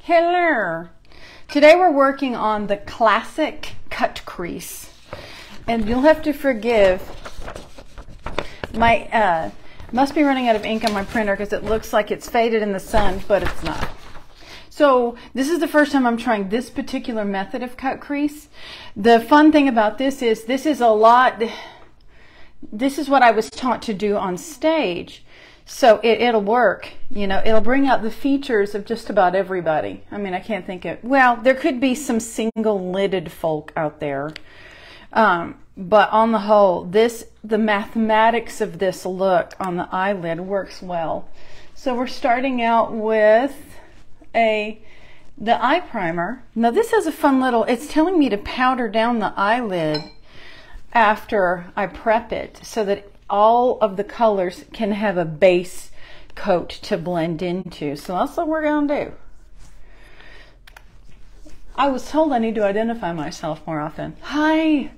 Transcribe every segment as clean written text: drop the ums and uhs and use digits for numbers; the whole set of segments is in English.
Hello. Today we're working on the classic cut crease, and you'll have to forgive my must be running out of ink on my printer because it looks like it's faded in the sun, but it's not. So this is the first time I'm trying this particular method of cut crease. The fun thing about this is this is what I was taught to do on stage. So it'll work, you know, it'll bring out the features of just about everybody. I mean, I can't think of, well, there could be some single-lidded folk out there. But on the whole, the mathematics of this look on the eyelid works well. So we're starting out with the eye primer. Now this has a fun little, it's telling me to powder down the eyelid after I prep it so that all of the colors can have a base coat to blend into. So that's what we're going to do. I was told I need to identify myself more often. Hi!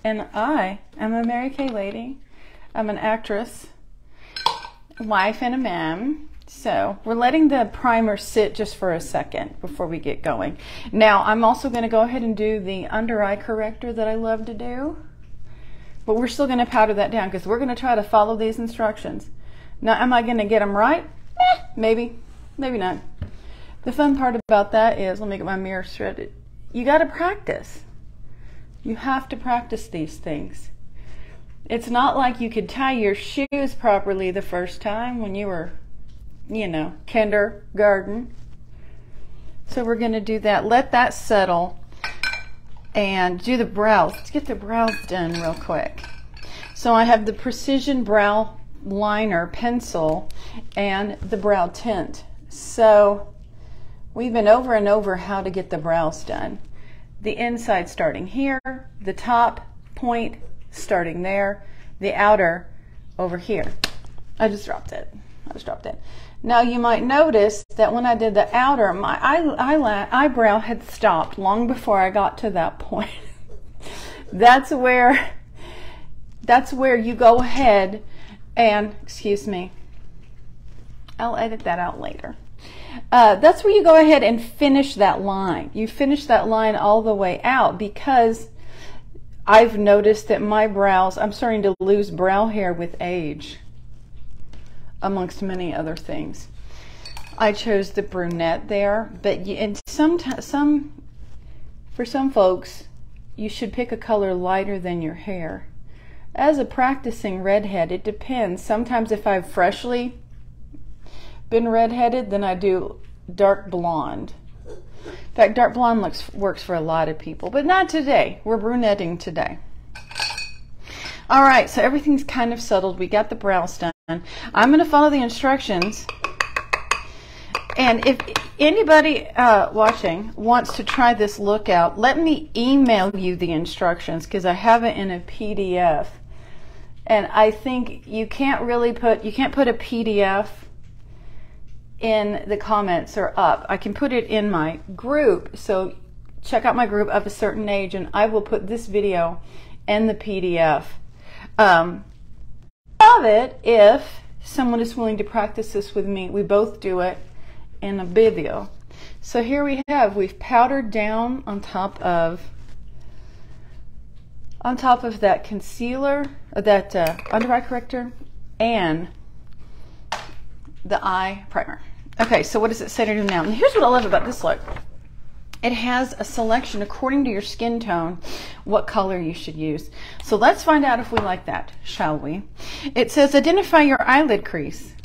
And I am a Mary Kay lady. I'm an actress, wife, and a mom. So we're letting the primer sit just for a second before we get going. Now I'm also going to go ahead and do the under eye corrector that I love to do. But we're still going to powder that down because we're going to try to follow these instructions. Now, am I going to get them right? Maybe. Maybe not. The fun part about that is, let me get my mirror shredded. You got to practice. You have to practice these things. It's not like you could tie your shoes properly the first time when you were, you know, kindergarten. So we're going to do that. Let that settle. And do the brows. Let's get the brows done real quick. So I have the Precision Brow Liner pencil and the brow tint. So we've been over and over how to get the brows done. The inside starting here, the top point starting there, the outer over here. I just dropped it. Now you might notice that when I did the outer, my eyebrow had stopped long before I got to that point. That's where you go ahead and, excuse me, I'll edit that out later. That's where you go ahead and finish that line. You finish that line all the way out because I've noticed that my brows, I'm starting to lose brow hair with age, amongst many other things. I chose the brunette there, but for some folks, you should pick a color lighter than your hair. As a practicing redhead, it depends. Sometimes if I've freshly been redheaded, then I do dark blonde. In fact, dark blonde works for a lot of people, but not today. We're brunetting today. All right, so everything's kind of settled. We got the brows done. I'm going to follow the instructions. And if anybody watching wants to try this look out, let me email you the instructions because I have it in a PDF. And I think you can't put a PDF in the comments or up. I can put it in my group. So check out my group of a certain age and I will put this video and the PDF. Love it if someone is willing to practice this with me. We both do it in a video. So here we've powdered down on top of that concealer, that under eye corrector, and the eye primer. Okay, so what does it say to do now? And here's what I love about this look. It has a selection according to your skin tone what color you should use. So let's find out if we like that, shall we? It says identify your eyelid crease.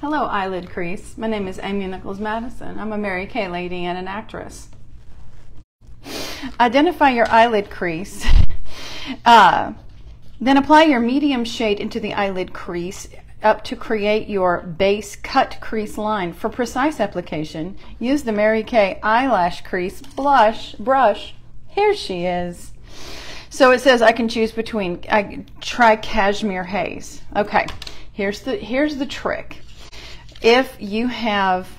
Hello, eyelid crease. My name is Amy Nichols Madison. I'm a Mary Kay lady and an actress. Identify your eyelid crease. Then apply your medium shade into the eyelid crease up to create your base cut crease line. For precise application, use the Mary Kay eyelash crease brush. Here she is. So it says I can choose between, try Cashmere Haze. Okay, here's the trick. If you have,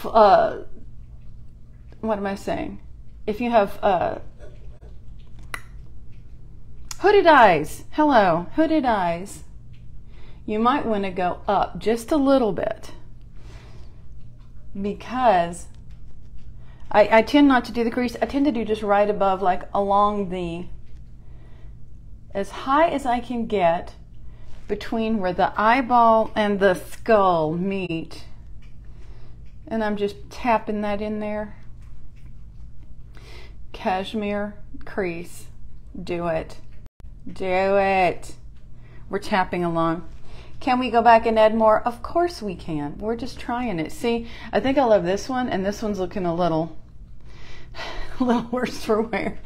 what am I saying? If you have hooded eyes, hello, hooded eyes, you might want to go up just a little bit, because I tend not to do the crease. I tend to do just right above, like along the, as high as I can get between where the eyeball and the skull meet. And I'm just tapping that in there. Cashmere crease. Do it. Do it. We're tapping along. Can we go back and add more? Of course we can. We're just trying it. See, I think I love this one, and this one's looking a little worse for wear.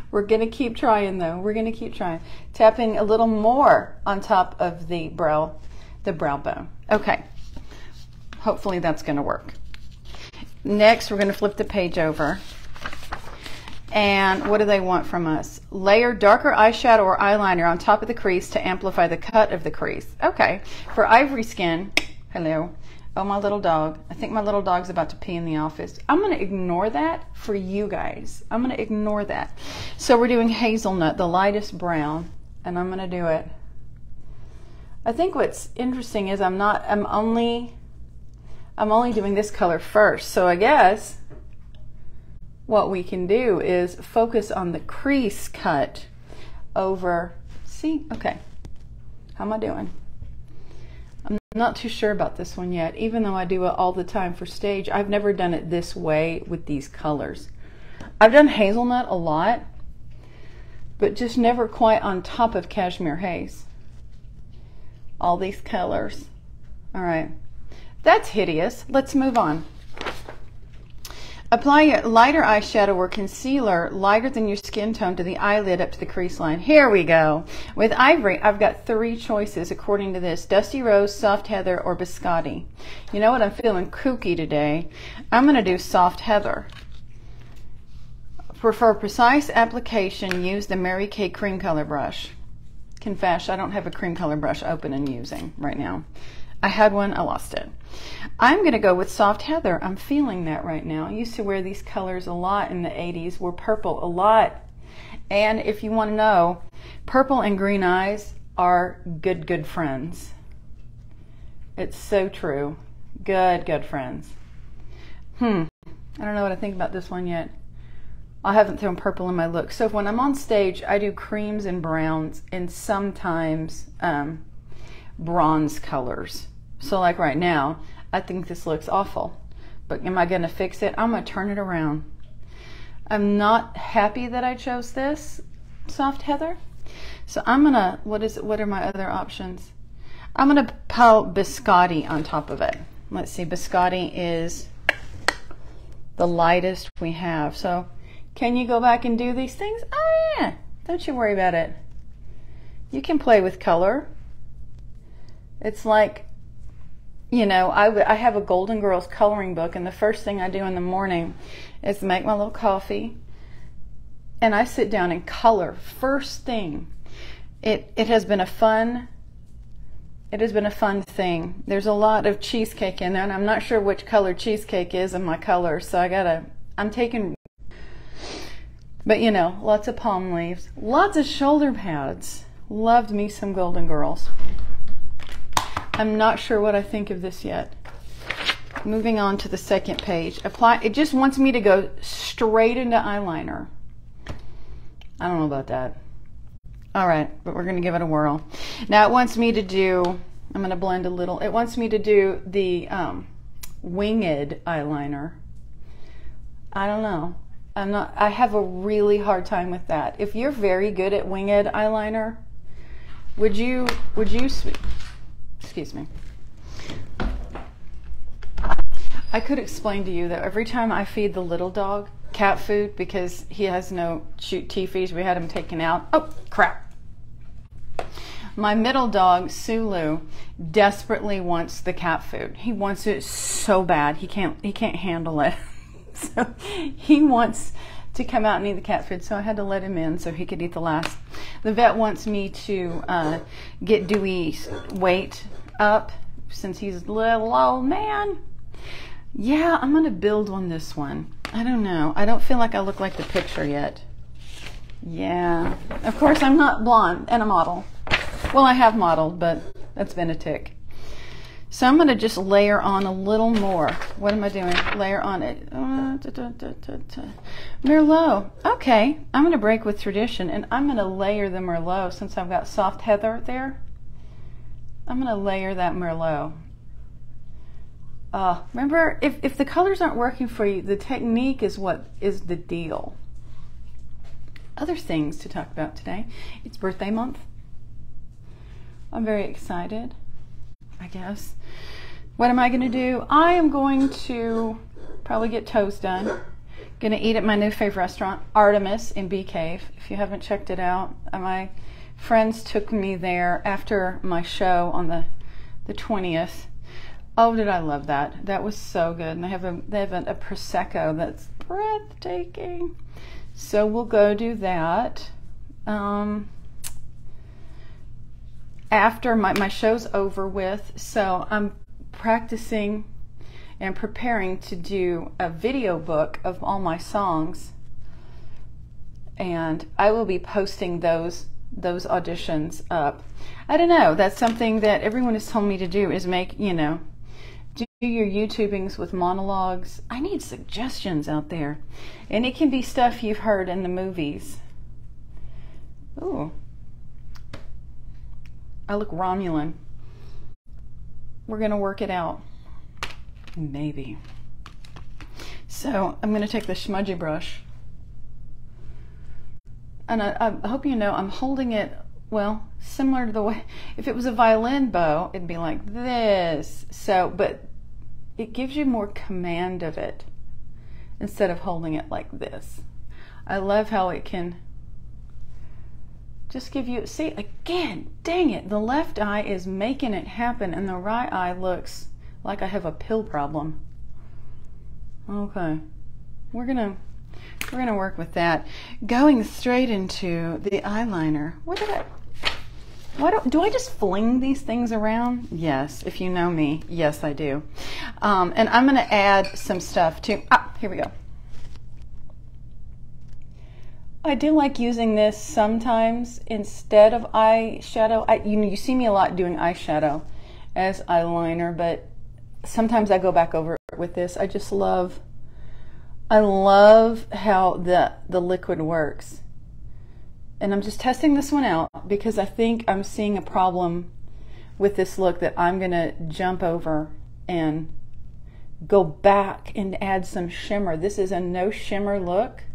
We're gonna keep trying though. We're gonna keep trying. Tapping a little more on top of the brow bone. Okay. Hopefully that's gonna work. Next, we're gonna flip the page over. And what do they want from us? Layer darker eyeshadow or eyeliner on top of the crease to amplify the cut of the crease. Okay, for ivory skin, hello. Oh, my little dog. I think my little dog's about to pee in the office. I'm gonna ignore that for you guys. I'm gonna ignore that. So we're doing hazelnut, the lightest brown, and I'm gonna do it. I think what's interesting is I'm only doing this color first. So I guess what we can do is focus on the crease cut over, see, okay, how am I doing? I'm not too sure about this one yet, even though I do it all the time for stage. I've never done it this way with these colors. I've done hazelnut a lot, but just never quite on top of cashmere haze. All these colors. All right, that's hideous. Let's move on. Apply a lighter eyeshadow or concealer lighter than your skin tone to the eyelid up to the crease line. Here we go. With ivory, I've got 3 choices according to this: Dusty Rose, Soft Heather, or Biscotti. You know what? I'm feeling kooky today. I'm going to do Soft Heather. For precise application, use the Mary Kay cream color brush. Confess, I don't have a cream color brush open and using right now. I had one, I lost it. I'm going to go with Soft Heather. I'm feeling that right now. I used to wear these colors a lot in the 80s. Wore purple a lot. And if you want to know, purple and green eyes are good friends. It's so true. Good friends. I don't know what I think about this one yet. I haven't thrown purple in my look. So when I'm on stage, I do creams and browns and sometimes bronze colors. So like right now, I think this looks awful, but am I going to fix it? I'm going to turn it around. I'm not happy that I chose this Soft Heather. So I'm going to, what are my other options? I'm going to pile Biscotti on top of it. Let's see, Biscotti is the lightest we have. So can you go back and do these things? Oh yeah, don't you worry about it. You can play with color. It's like, you know, I have a Golden Girls coloring book, and the first thing I do in the morning is make my little coffee, and I sit down and color first thing. It has been a fun thing. There's a lot of cheesecake in there, and I'm not sure which color cheesecake is in my colors, so I'm taking, but you know, lots of palm leaves, lots of shoulder pads. Loved me some Golden Girls. I'm not sure what I think of this yet. Moving on to the second page. Apply. It just wants me to go straight into eyeliner. I don't know about that. All right, but we're going to give it a whirl. Now it wants me to do, I'm going to blend a little. It wants me to do the winged eyeliner. I don't know. I have a really hard time with that. If you're very good at winged eyeliner, would you excuse me. I could explain to you that every time I feed the little dog cat food, because he has no teethies, we had him taken out. Oh, crap. My middle dog, Sulu, desperately wants the cat food. He wants it so bad. He can't handle it. So he wants to come out and eat the cat food, so I had to let him in so he could eat the last. The vet wants me to get Dewey's weight up since he's a little old man. Yeah, I'm going to build on this one. I don't know. I don't feel like I look like the picture yet. Yeah. Of course, I'm not blonde and a model. Well, I have modeled, but That's been a tick. So I'm going to just layer on a little more. What am I doing? Layer on it. Merlot. Okay, I'm going to break with tradition, and I'm going to layer the Merlot since I've got soft heather there. I'm going to layer that Merlot. Remember, if the colors aren't working for you, the technique is what is the deal. Other things to talk about today. It's birthday month. I'm very excited, I guess. What am I going to do? I am going to probably get toes done. Going to eat at my new favorite restaurant, Artemis in Bee Cave. If you haven't checked it out, my friends took me there after my show on the 20th. Oh, did I love that? That was so good. And they have a Prosecco that's breathtaking. So we'll go do that. After my show's over with, so I'm practicing and preparing to do a video book of all my songs, and I will be posting those auditions up. I don't know, that's something that everyone has told me to do, is make, do your YouTubings with monologues. I need suggestions out there, and it can be stuff you've heard in the movies. Ooh, I look Romulan. We're going to work it out. Maybe. So I'm going to take the smudgy brush. And I hope you know I'm holding it, well, similar to the way, if it was a violin bow, it'd be like this. So, but it gives you more command of it instead of holding it like this. I love how it can just give you, see, again, dang it, the left eye is making it happen and the right eye looks like I have a pill problem. Okay, we're gonna work with that. Going straight into the eyeliner. Do I just fling these things around? Yes, if you know me, yes I do. And I'm gonna add some stuff too. Here we go. I do like using this sometimes instead of eyeshadow. You see me a lot doing eyeshadow as eyeliner, but sometimes I go back over it with this. I love how the liquid works. And I'm just testing this one out because I think I'm seeing a problem with this look that I'm gonna jump over and go back and add some shimmer. This is a no shimmer look,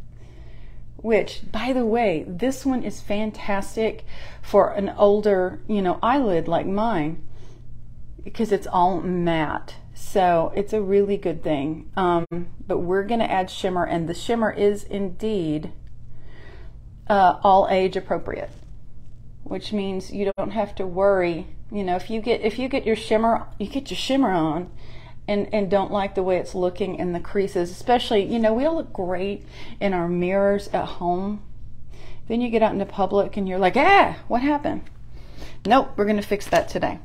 which, by the way, this one is fantastic for an older, eyelid like mine because it's all matte. So it's a really good thing. But we're gonna add shimmer, and the shimmer is indeed all age appropriate, which means you don't have to worry. If you get your shimmer, on and don't like the way it's looking in the creases, especially, we all look great in our mirrors at home. Then you get out into public and you're like, what happened? Nope, we're gonna fix that today.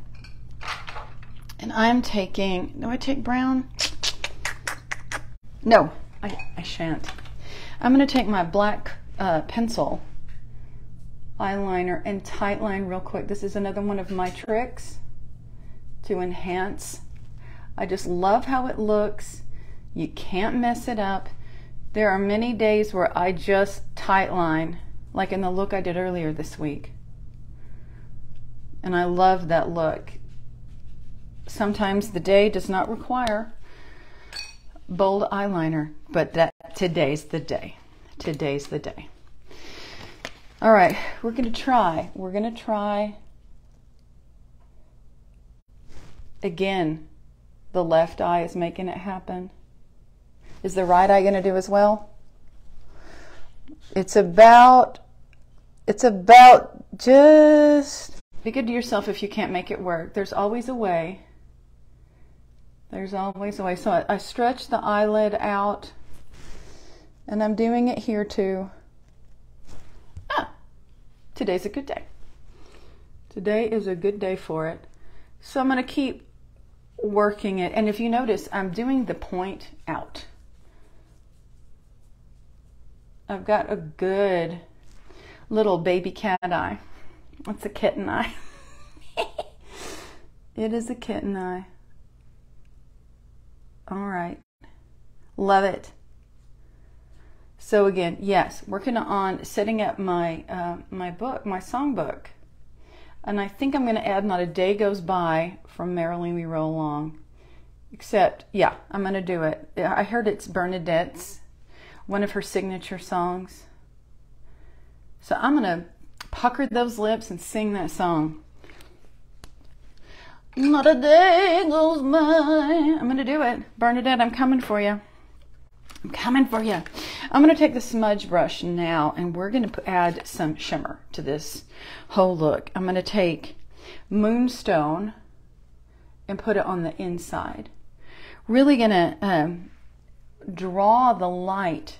And I'm taking, do I take brown? No, I shan't. I'm gonna take my black pencil eyeliner and tight line real quick. This is another one of my tricks to enhance. I just love how it looks. You can't mess it up. There are many days where I just tight line, like in the look I did earlier this week. And I love that look. Sometimes the day does not require bold eyeliner, but today's the day. Today's the day. All right, we're gonna try. Again, the left eye is making it happen. Is the right eye gonna do as well? It's about just be good to yourself if you can't make it work. There's always a way. There's always a way. So I stretch the eyelid out, and I'm doing it here too. Today's a good day. Today is a good day for it. So I'm going to keep working it. And if you notice, I'm doing the point out. I've got a good little baby cat eye. What's a kitten eye? It is a kitten eye. All right. Love it. So again, yes, working on setting up my my songbook. And I think I'm going to add Not a Day Goes By from Merrily We Roll Along. Except, yeah, I'm going to do it. I heard it's Bernadette's, one of her signature songs. So I'm going to pucker those lips and sing that song. Not a day goes by. I'm going to do it. Bernadette, I'm coming for you. I'm coming for you. I'm going to take the smudge brush now, and we're going to add some shimmer to this whole look. I'm going to take Moonstone and put it on the inside. Really going to draw the light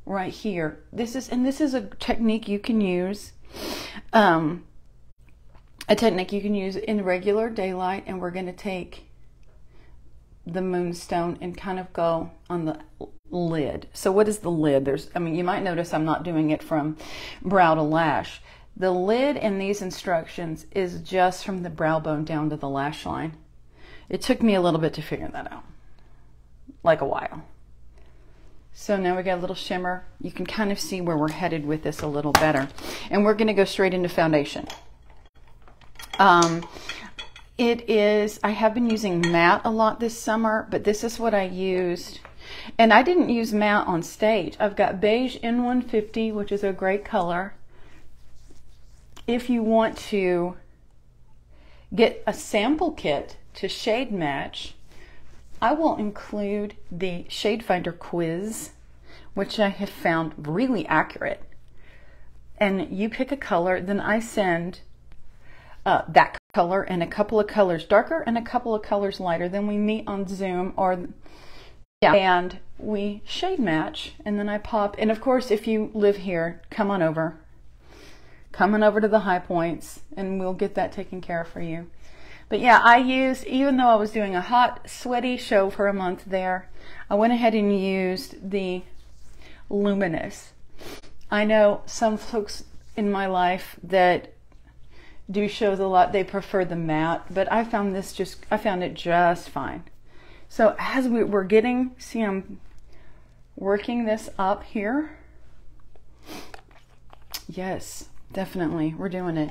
right here. This is a technique you can use. A technique you can use in regular daylight, and we're going to take the Moonstone and kind of go on the lid. So what is the lid? You might notice I'm not doing it from brow to lash. The lid in these instructions is just from the brow bone down to the lash line. It took me a little bit to figure that out, like a while. So now we got a little shimmer. You can kind of see where we're headed with this a little better. And we're going to go straight into foundation. I have been using matte a lot this summer, but this is what I used. And I didn't use matte on stage. I've got Beige N150, which is a great color. If you want to get a sample kit to shade match, I will include the Shade Finder quiz, which I have found really accurate. And you pick a color, then I send that color and a couple of colors darker and a couple of colors lighter. Then we meet on Zoom and we shade match, and then I pop. And of course, if you live here, come on over to the High Points, and we'll get that taken care of for you. But yeah, I used, even though I was doing a hot, sweaty show for a month there, I went ahead and used the Luminous. I know some folks in my life that do shows a lot, they prefer the matte, but I found it just fine. So as we're getting, see, I'm working this up here. Yes, definitely, we're doing it.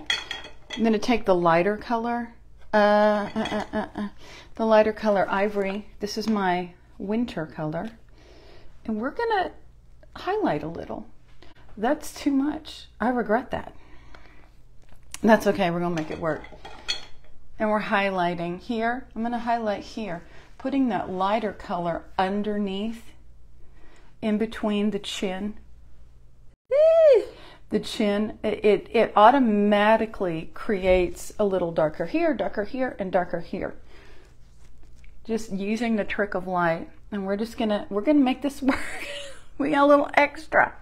I'm going to take the lighter color, the lighter color Ivory. This is my winter color, and we're going to highlight a little. That's too much. I regret that. That's okay, we're going to make it work. And we're highlighting here. I'm going to highlight here, putting that lighter color underneath, in between the chin. The chin, it automatically creates a little darker here, and darker here. Just using the trick of light. And we're gonna make this work. We got a little extra.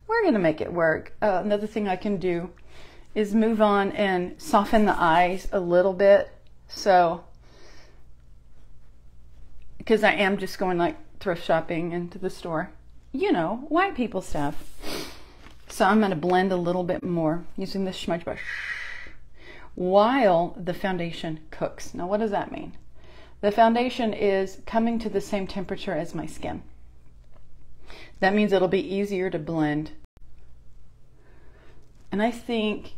We're gonna make it work. Another thing I can do is move on and soften the eyes a little bit. So, because I am just going like thrift shopping into the store. You know, white people stuff. So I'm going to blend a little bit more using this smudge brush while the foundation cooks. Now, what does that mean? The foundation is coming to the same temperature as my skin. That means it'll be easier to blend. And I think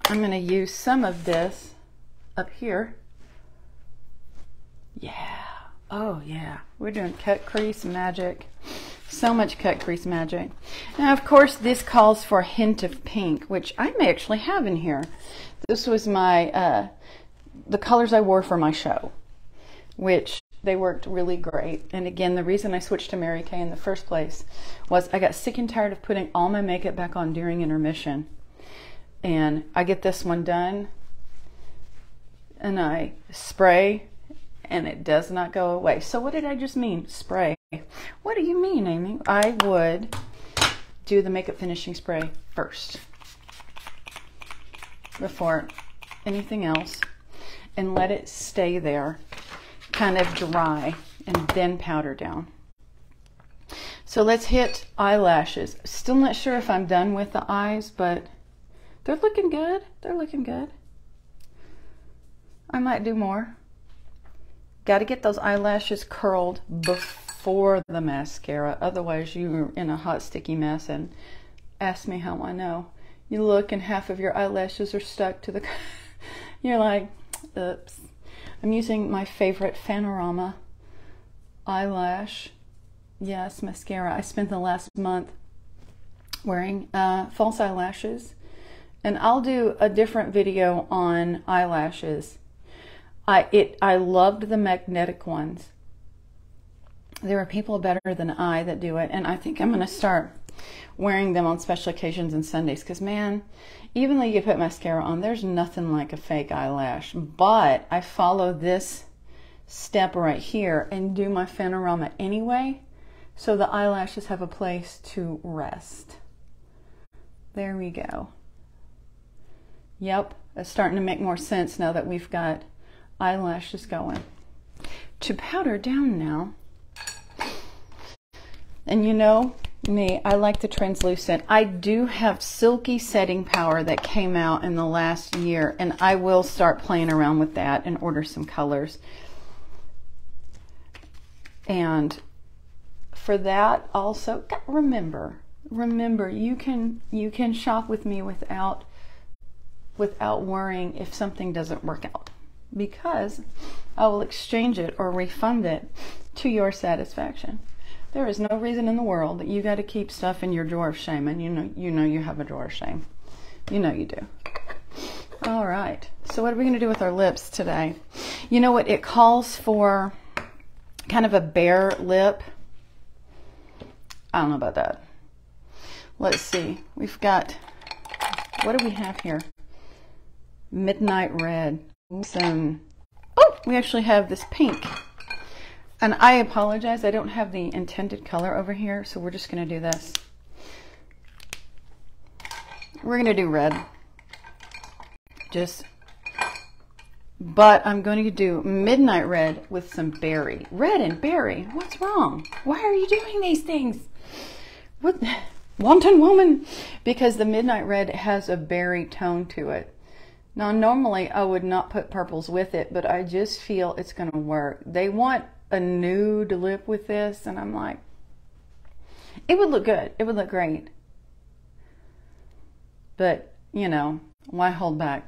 I'm going to use some of this up here. Yeah. Oh, yeah. We're doing cut crease magic. So much cut crease magic. Now, of course, this calls for a hint of pink, which I may actually have in here. This was my, the colors I wore for my show, which they worked really great. And again, the reason I switched to Mary Kay in the first place was I got sick and tired of putting all my makeup back on during intermission. And I get this one done, and I spray, and it does not go away. So what did I just mean? Spray. What do you mean, Amy? I would do the makeup finishing spray first before anything else, and let it stay there, kind of dry, and then powder down. So let's hit eyelashes. Still not sure if I'm done with the eyes, but they're looking good. They're looking good. I might do more. Got to get those eyelashes curled before the mascara. Otherwise, you're in a hot, sticky mess. And ask me how I know. You look and half of your eyelashes are stuck to the... You're like, oops. I'm using my favorite Panorama eyelash. Yes, mascara. I spent the last month wearing false eyelashes. And I'll do a different video on eyelashes. I loved the magnetic ones. There are people better than I that do it, and I think I'm going to start wearing them on special occasions and Sundays, because man, even though you put mascara on, there's nothing like a fake eyelash. But I follow this step right here and do my Panorama anyway, so the eyelashes have a place to rest. There we go. Yep, it's starting to make more sense now that we've got eyelashes going. To powder down now. And you know me, I like the translucent. I do have silky setting powder that came out in the last year, and I will start playing around with that and order some colors. And for that also, remember you can shop with me without worrying if something doesn't work out, because I will exchange it or refund it to your satisfaction. There is no reason in the world that you got to keep stuff in your drawer of shame, and you know you have a drawer of shame. You know you do. All right. So what are we going to do with our lips today? You know what? It calls for kind of a bare lip. I don't know about that. Let's see. We've got, what do we have here? Midnight Red. Some, oh, we actually have this pink. And I apologize, I don't have the intended color over here, so we're just going to do this. We're going to do red. But I'm going to do Midnight Red with some berry. Red and berry, what's wrong? Why are you doing these things? What, wanton woman? Because the Midnight Red has a berry tone to it. Now, normally I would not put purples with it, but I just feel it's going to work. They want a nude lip with this, and I'm like, it would look good. It would look great. But, you know, why hold back?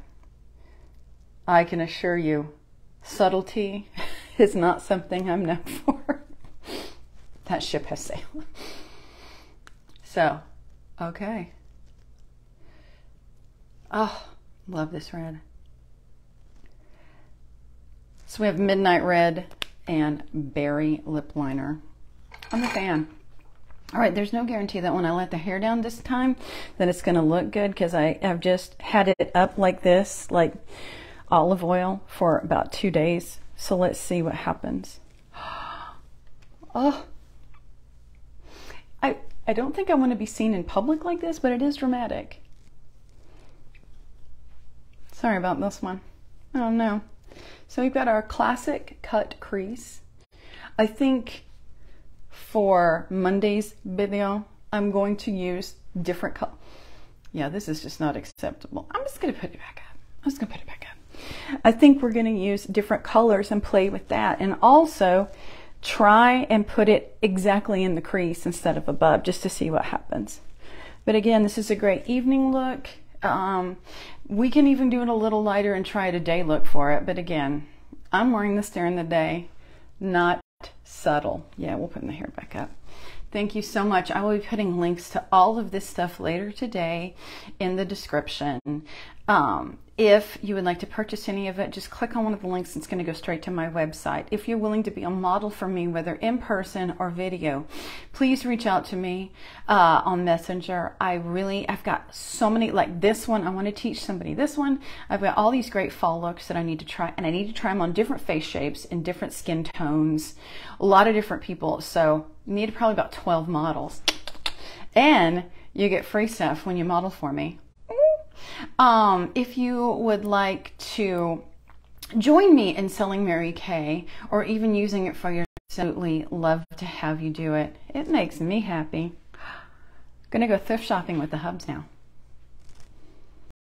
I can assure you, subtlety is not something I'm known for. That ship has sailed. So, okay. Oh, love this red. So we have Midnight Red and berry lip liner. I'm a fan. All right, there's no guarantee that when I let the hair down this time that it's going to look good, because I have just had it up like this, like olive oil, for about 2 days. So let's see what happens. Oh, I don't think I want to be seen in public like this, but it is dramatic. Sorry about this one. Oh no. So we've got our classic cut crease. I think for Monday's video, I'm going to use different color. Yeah, this is just not acceptable. I'm just going to put it back up. I'm just going to put it back up. I think we're going to use different colors and play with that. And also try and put it exactly in the crease instead of above, just to see what happens. But again, this is a great evening look. We can even do it a little lighter and try a day look for it. But again, I'm wearing this during the day, not subtle. Yeah, we'll put the hair back up. Thank you so much. I will be putting links to all of this stuff later today in the description. If you would like to purchase any of it, just click on one of the links. It's going to go straight to my website. If you're willing to be a model for me, whether in person or video, please reach out to me on Messenger. I've got so many, like this one, I want to teach somebody this one. I've got all these great fall looks that I need to try, and I need to try them on different face shapes and different skin tones, a lot of different people. So need probably about 12 models. And you get free stuff when you model for me. If you would like to join me in selling Mary Kay, or even using it for yourself, absolutely love to have you do it. It makes me happy. Gonna go thrift shopping with the hubs now.